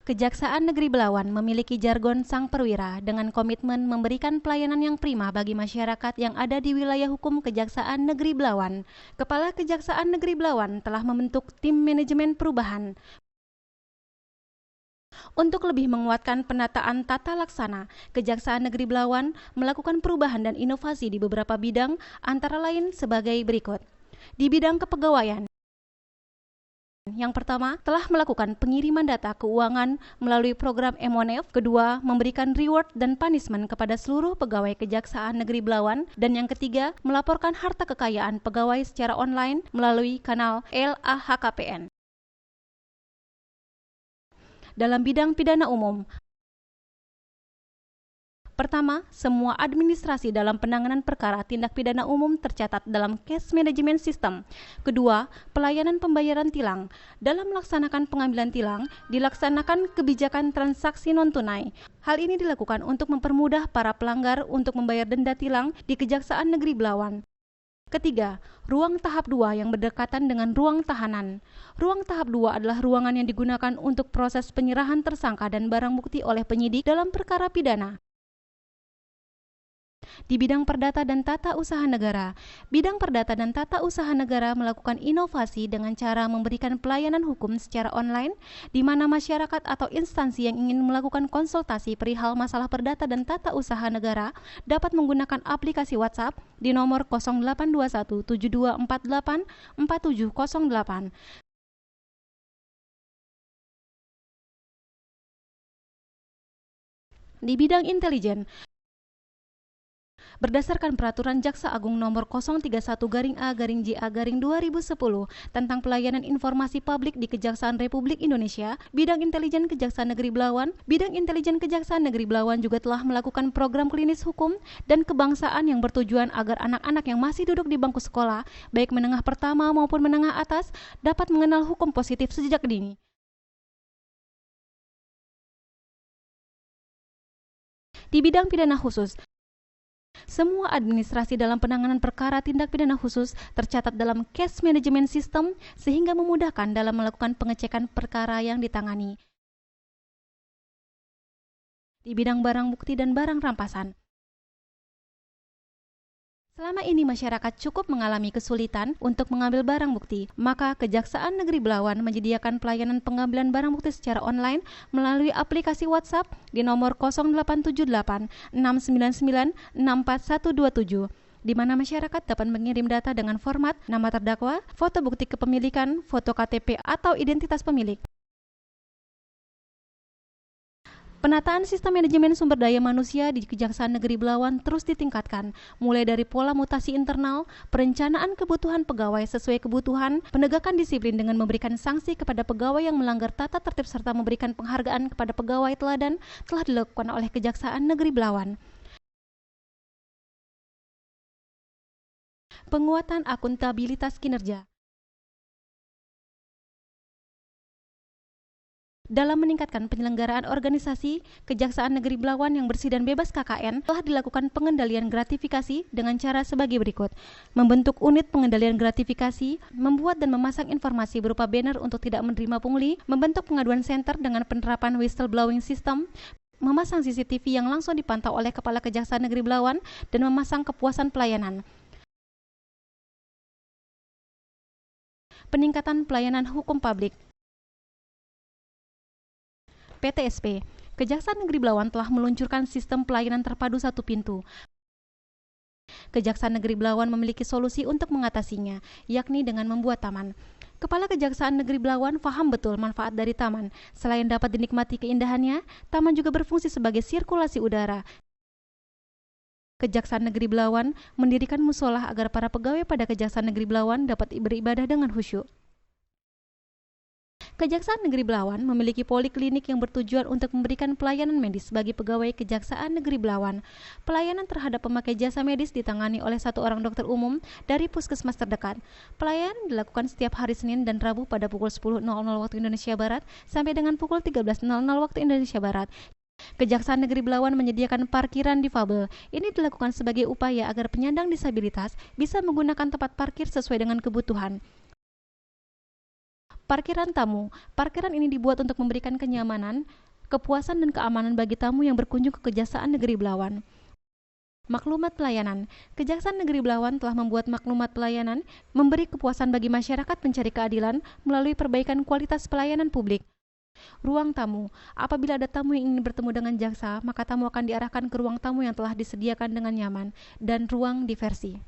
Kejaksaan Negeri Belawan memiliki jargon sang perwira dengan komitmen memberikan pelayanan yang prima bagi masyarakat yang ada di wilayah hukum Kejaksaan Negeri Belawan. Kepala Kejaksaan Negeri Belawan telah membentuk tim manajemen perubahan untuk lebih menguatkan penataan tata laksana. Kejaksaan Negeri Belawan melakukan perubahan dan inovasi di beberapa bidang, antara lain sebagai berikut. Di bidang kepegawaian, yang pertama, telah melakukan pengiriman data keuangan melalui program Emonef. Kedua, memberikan reward dan punishment kepada seluruh pegawai Kejaksaan Negeri Belawan. Dan yang ketiga, melaporkan harta kekayaan pegawai secara online melalui kanal LAHKPN. Dalam bidang pidana umum, pertama, semua administrasi dalam penanganan perkara tindak pidana umum tercatat dalam Case Management System. Kedua, pelayanan pembayaran tilang. Dalam melaksanakan pengambilan tilang, dilaksanakan kebijakan transaksi non-tunai. Hal ini dilakukan untuk mempermudah para pelanggar untuk membayar denda tilang di Kejaksaan Negeri Belawan. Ketiga, ruang tahap 2 yang berdekatan dengan ruang tahanan. Ruang tahap 2 adalah ruangan yang digunakan untuk proses penyerahan tersangka dan barang bukti oleh penyidik dalam perkara pidana. Di bidang perdata dan tata usaha negara, bidang perdata dan tata usaha negara melakukan inovasi dengan cara memberikan pelayanan hukum secara online, di mana masyarakat atau instansi yang ingin melakukan konsultasi perihal masalah perdata dan tata usaha negara dapat menggunakan aplikasi WhatsApp di nomor 0821 7248 4708. Di bidang intelijen, berdasarkan Peraturan Jaksa Agung Nomor 031-A-JA-2010 tentang pelayanan informasi publik di Kejaksaan Republik Indonesia, Bidang Intelijen Kejaksaan Negeri Belawan, Bidang Intelijen Kejaksaan Negeri Belawan juga telah melakukan program klinis hukum dan kebangsaan yang bertujuan agar anak-anak yang masih duduk di bangku sekolah, baik menengah pertama maupun menengah atas, dapat mengenal hukum positif sejak dini. Di bidang pidana khusus, semua administrasi dalam penanganan perkara tindak pidana khusus tercatat dalam Case Management System sehingga memudahkan dalam melakukan pengecekan perkara yang ditangani. Di bidang barang bukti dan barang rampasan, selama ini masyarakat cukup mengalami kesulitan untuk mengambil barang bukti, maka Kejaksaan Negeri Belawan menyediakan pelayanan pengambilan barang bukti secara online melalui aplikasi WhatsApp di nomor 0878 699 64127, di mana masyarakat dapat mengirim data dengan format nama terdakwa, foto bukti kepemilikan, foto KTP atau identitas pemilik. Penataan sistem manajemen sumber daya manusia di Kejaksaan Negeri Belawan terus ditingkatkan, mulai dari pola mutasi internal, perencanaan kebutuhan pegawai sesuai kebutuhan, penegakan disiplin dengan memberikan sanksi kepada pegawai yang melanggar tata tertib serta memberikan penghargaan kepada pegawai teladan telah dilakukan oleh Kejaksaan Negeri Belawan. Penguatan akuntabilitas kinerja. Dalam meningkatkan penyelenggaraan organisasi, Kejaksaan Negeri Belawan yang bersih dan bebas KKN telah dilakukan pengendalian gratifikasi dengan cara sebagai berikut. Membentuk unit pengendalian gratifikasi, membuat dan memasang informasi berupa banner untuk tidak menerima pungli, membentuk pengaduan center dengan penerapan whistleblowing system, memasang CCTV yang langsung dipantau oleh Kepala Kejaksaan Negeri Belawan, dan memasang kepuasan pelayanan. Peningkatan pelayanan hukum publik. PTSP, Kejaksaan Negeri Belawan telah meluncurkan sistem pelayanan terpadu satu pintu. Kejaksaan Negeri Belawan memiliki solusi untuk mengatasinya, yakni dengan membuat taman. Kepala Kejaksaan Negeri Belawan paham betul manfaat dari taman. Selain dapat dinikmati keindahannya, taman juga berfungsi sebagai sirkulasi udara. Kejaksaan Negeri Belawan mendirikan musola agar para pegawai pada Kejaksaan Negeri Belawan dapat beribadah dengan khusyuk. Kejaksaan Negeri Belawan memiliki poliklinik yang bertujuan untuk memberikan pelayanan medis bagi pegawai Kejaksaan Negeri Belawan. Pelayanan terhadap pemakai jasa medis ditangani oleh satu orang dokter umum dari puskesmas terdekat. Pelayanan dilakukan setiap hari Senin dan Rabu pada pukul 10.00 waktu Indonesia Barat sampai dengan pukul 13.00 waktu Indonesia Barat. Kejaksaan Negeri Belawan menyediakan parkiran difabel. Ini dilakukan sebagai upaya agar penyandang disabilitas bisa menggunakan tempat parkir sesuai dengan kebutuhan. Parkiran tamu. Parkiran ini dibuat untuk memberikan kenyamanan, kepuasan dan keamanan bagi tamu yang berkunjung ke Kejaksaan Negeri Belawan. Maklumat pelayanan. Kejaksaan Negeri Belawan telah membuat maklumat pelayanan memberi kepuasan bagi masyarakat pencari keadilan melalui perbaikan kualitas pelayanan publik. Ruang tamu. Apabila ada tamu yang ingin bertemu dengan jaksa, maka tamu akan diarahkan ke ruang tamu yang telah disediakan dengan nyaman dan ruang diversi.